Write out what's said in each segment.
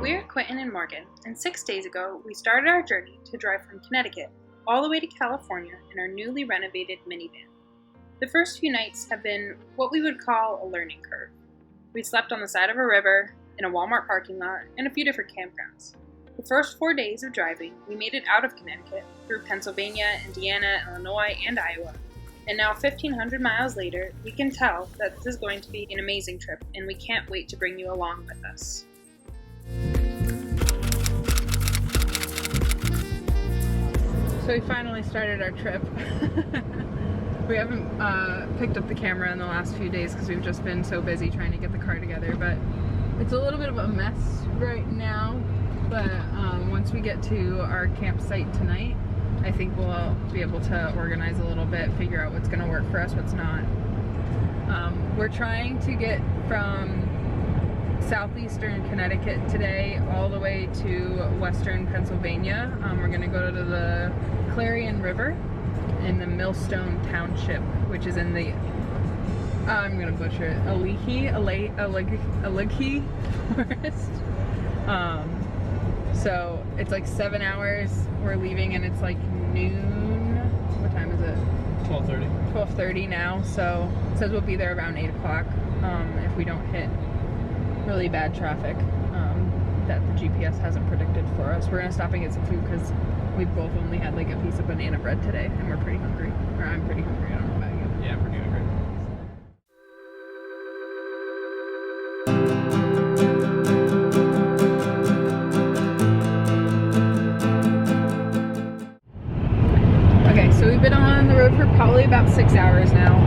We're Clayton and Morgan, and 6 days ago we started our journey to drive from Connecticut all the way to California in our newly renovated minivan. The first few nights have been what we would call a learning curve. We slept on the side of a river, in a Walmart parking lot, and a few different campgrounds. The first 4 days of driving, we made it out of Connecticut, through Pennsylvania, Indiana, Illinois, and Iowa. And now 1,500 miles later, we can tell that this is going to be an amazing trip, and we can't wait to bring you along with us. So we finally started our trip. We haven't picked up the camera in the last few days because we've just been so busy trying to get the car together, but it's a little bit of a mess right now. But once we get to our campsite tonight, I think we'll be able to organize a little bit, figure out what's going to work for us, what's not. We're trying to get from southeastern Connecticut today all the way to western Pennsylvania. We're going to go to the Clarion River in the Millstone Township, which is in the, I'm going to butcher it, Allegheny Forest. So it's like 7 hours. We're leaving and it's like noon. What time is it? 12:30. 12:30 now. So it says we'll be there around 8 o'clock if we don't hit really bad traffic that the GPS hasn't predicted for us. We're gonna stop and get some food because we both only had like a piece of banana bread today and we're pretty hungry. Or I'm pretty hungry, I don't know about you. Yeah, pretty hungry. Okay, so we've been on the road for probably about 6 hours now.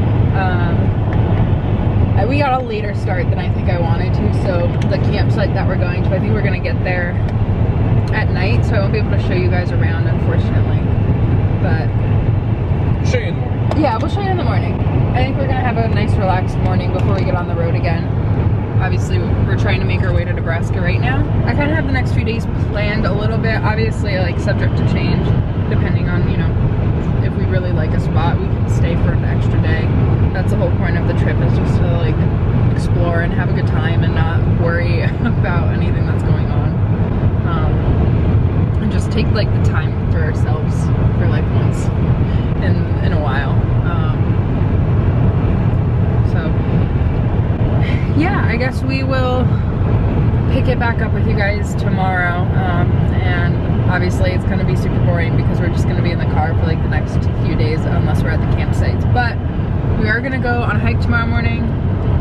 We got a later start than I think I wanted to, so the campsite that we're going to, I think we're going to get there at night, so I won't be able to show you guys around, unfortunately. But I'll show you in the morning. Yeah, we'll show you in the morning. I think we're going to have a nice relaxed morning before we get on the road again. Obviously, we're trying to make our way to Nebraska right now. I kind of have the next few days planned a little bit, obviously, like, subject to change, depending on, you know, if we really like a spot, we can stay for an extra day. That's the whole point of the trip, is just to like explore and have a good time and not worry about anything that's going on. And just take like the time for ourselves for like once in a while. So yeah, I guess we will pick it back up with you guys tomorrow. And obviously it's going to be super boring because we're just going to be in the car for like the next few days unless we're at the campsites. But we are going to go on a hike tomorrow morning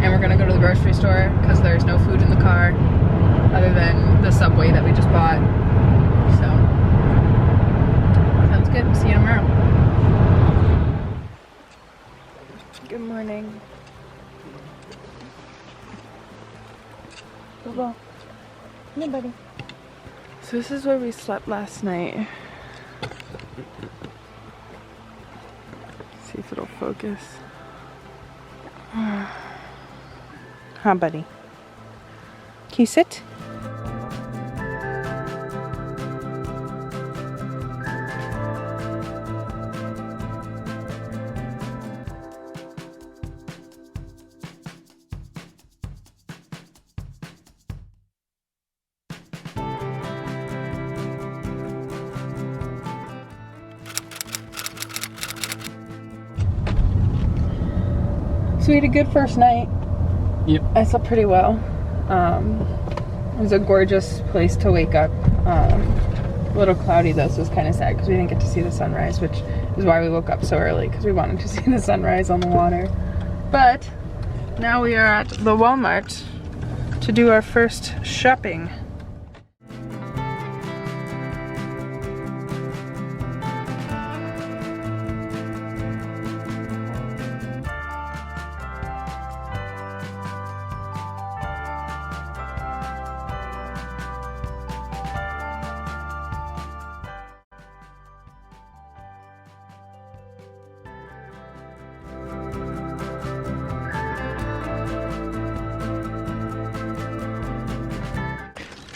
and we're going to go to the grocery store because there's no food in the car other than the Subway that we just bought. So, sounds good. See you tomorrow. Good morning. Come here, buddy. So this is where we slept last night. See if it'll focus. Huh, buddy? Can you sit? So we had a good first night. Yep. I slept pretty well. It was a gorgeous place to wake up. A little cloudy though, so it was kind of sad because we didn't get to see the sunrise, which is why we woke up so early, because we wanted to see the sunrise on the water. But now we are at the Walmart to do our first shopping.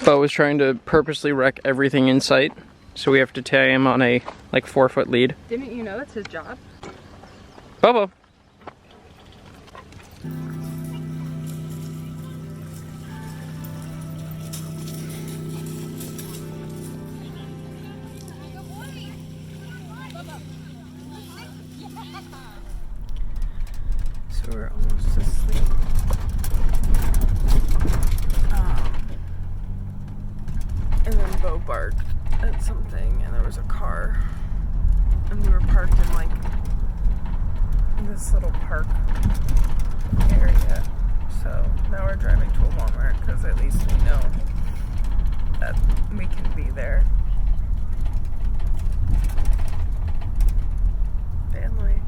Bo was trying to purposely wreck everything in sight, so we have to tie him on a like 4-foot lead. Didn't you know that's his job? Bobo. We were almost asleep. And then Bo barked at something, and there was a car. And we were parked in like this little park area. So now we're driving to a Walmart because at least we know that we can be there. Family.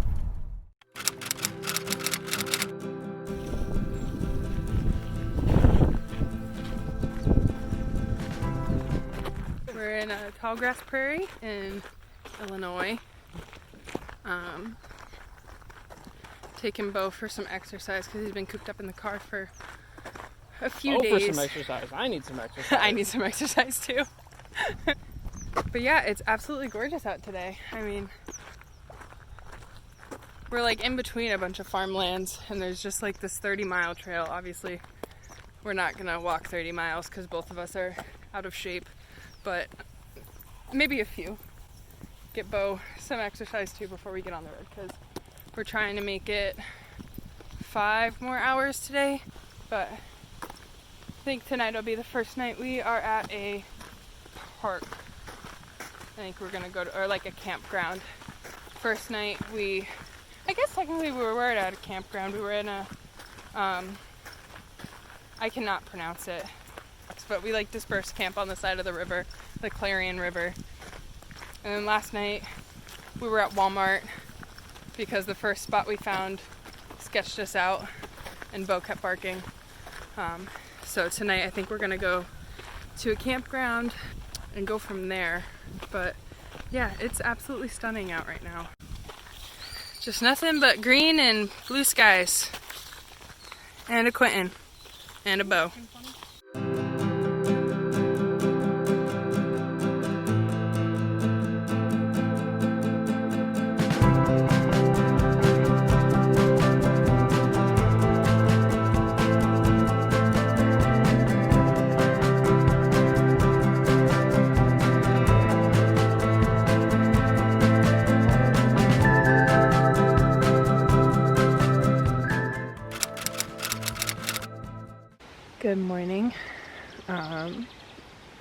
We're in a tall grass prairie in Illinois. Taking Bo for some exercise because he's been cooped up in the car for a few days. For some exercise. I need some exercise. I need some exercise too. But yeah, it's absolutely gorgeous out today. I mean, we're like in between a bunch of farmlands, and there's just like this 30-mile trail. Obviously, we're not gonna walk 30 miles because both of us are out of shape, but maybe a few. Get Bo some exercise too before we get on the road, because we're trying to make it 5 more hours today, but I think tonight will be the first night we are at a park. I think we're gonna go to, or like a campground. First night I guess technically we were at a campground. We were in a, I cannot pronounce it, but we like dispersed camp on the side of the river, the Clarion River. And then last night we were at Walmart because the first spot we found sketched us out and Bo kept barking. So tonight I think we're gonna go to a campground and go from there. But yeah, it's absolutely stunning out right now. Just nothing but green and blue skies. And a Clayton. And a Bo. Good morning.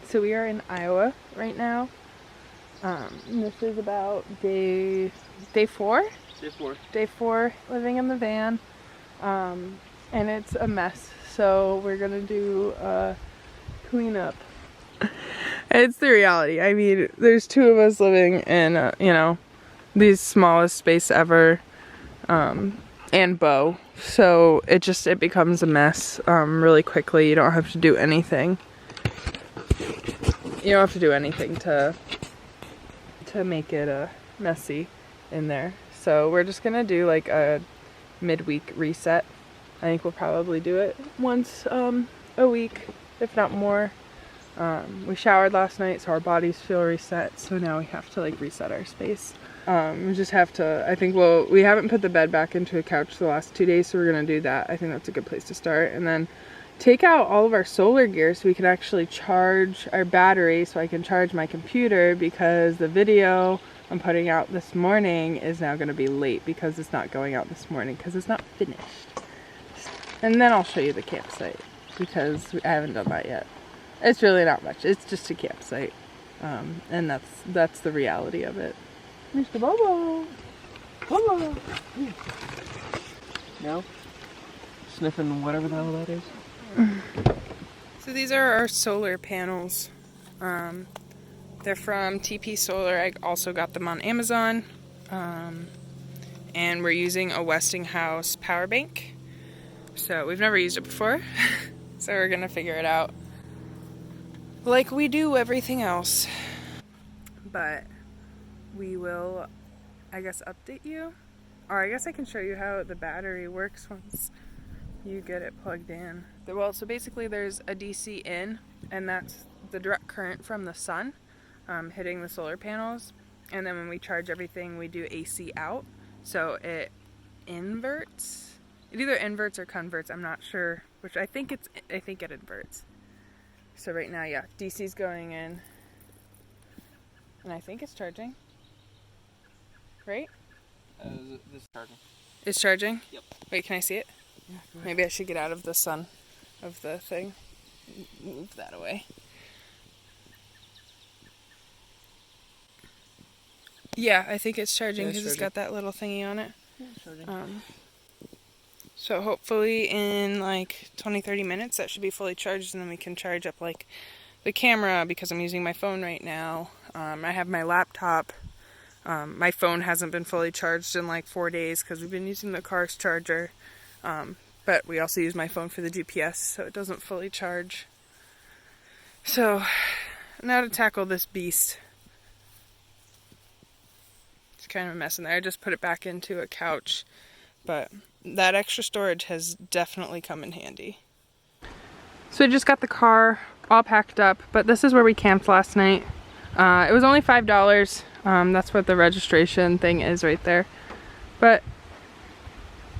So we are in Iowa right now. This is about day 4? Day 4. Day 4 living in the van. And it's a mess. So we're gonna do a cleanup. It's the reality. I mean, there's 2 of us living in, the smallest space ever. And Bo. So it becomes a mess really quickly. You don't have to do anything. You don't have to do anything to make it messy in there. So we're just gonna do like a midweek reset. I think we'll probably do it once a week, if not more. We showered last night, so our bodies feel reset. So now we have to like reset our space. We just have to, I think we haven't put the bed back into a couch the last 2 days, so we're going to do that. I think that's a good place to start. And then take out all of our solar gear so we can actually charge our battery so I can charge my computer, because the video I'm putting out this morning is now going to be late because it's not going out this morning because it's not finished. And then I'll show you the campsite because I haven't done that yet. It's really not much. It's just a campsite. And that's the reality of it. Mr. Bobo! Bobo! No? Sniffing whatever the hell that is. So these are our solar panels. They're from TP Solar. I also got them on Amazon. And we're using a Westinghouse power bank. So we've never used it before. So we're gonna figure it out like we do everything else. But we will, I guess, update you. Or I guess I can show you how the battery works once you get it plugged in. Well, so basically there's a DC in, and that's the direct current from the sun hitting the solar panels. And then when we charge everything, we do AC out. So it inverts. It either inverts or converts. I'm not sure which. I think it inverts. So right now, yeah, DC's going in. And I think it's charging. Right? This is charging. It's charging? Yep. Wait, can I see it? Yeah, Maybe I should get out of the sun of the thing. Move that away. Yeah, I think it's charging because it's got that little thingy on it. Yeah, it's charging. So hopefully in like 20-30 minutes that should be fully charged, and then we can charge up like the camera because I'm using my phone right now. I have my laptop. My phone hasn't been fully charged in like 4 days because we've been using the car's charger. But we also use my phone for the GPS, so it doesn't fully charge. So now to tackle this beast. It's kind of a mess in there. I just put it back into a couch, but that extra storage has definitely come in handy. So I just got the car all packed up, but this is where we camped last night. It was only $5. That's what the registration thing is right there. But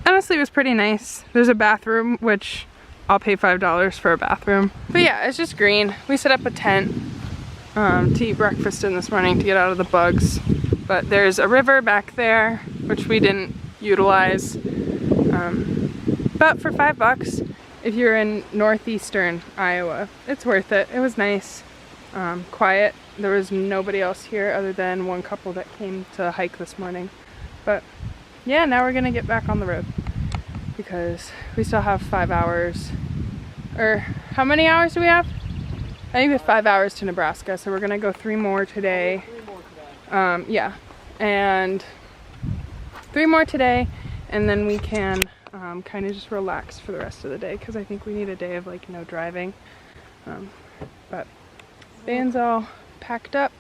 honestly, it was pretty nice. There's a bathroom, which I'll pay $5 for a bathroom. But yeah, it's just green. We set up a tent to eat breakfast in this morning to get out of the bugs. But there's a river back there, which we didn't utilize. But for $5, if you're in northeastern Iowa, it's worth it. It was nice, quiet. There was nobody else here other than one couple that came to hike this morning. But yeah, now we're gonna get back on the road because we still have 5 hours. Or how many hours do we have? I think we have 5 hours to Nebraska, so we're gonna go 3 more today. Yeah, and 3 more today, and then we can kind of just relax for the rest of the day because I think we need a day of like no driving. But van's all packed up.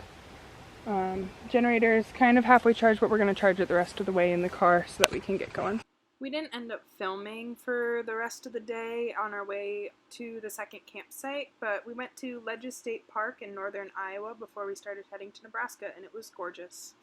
Generator's kind of halfway charged, but we're going to charge it the rest of the way in the car so that we can get going. We didn't end up filming for the rest of the day on our way to the second campsite, but we went to State Park in northern Iowa before we started heading to Nebraska, and it was gorgeous.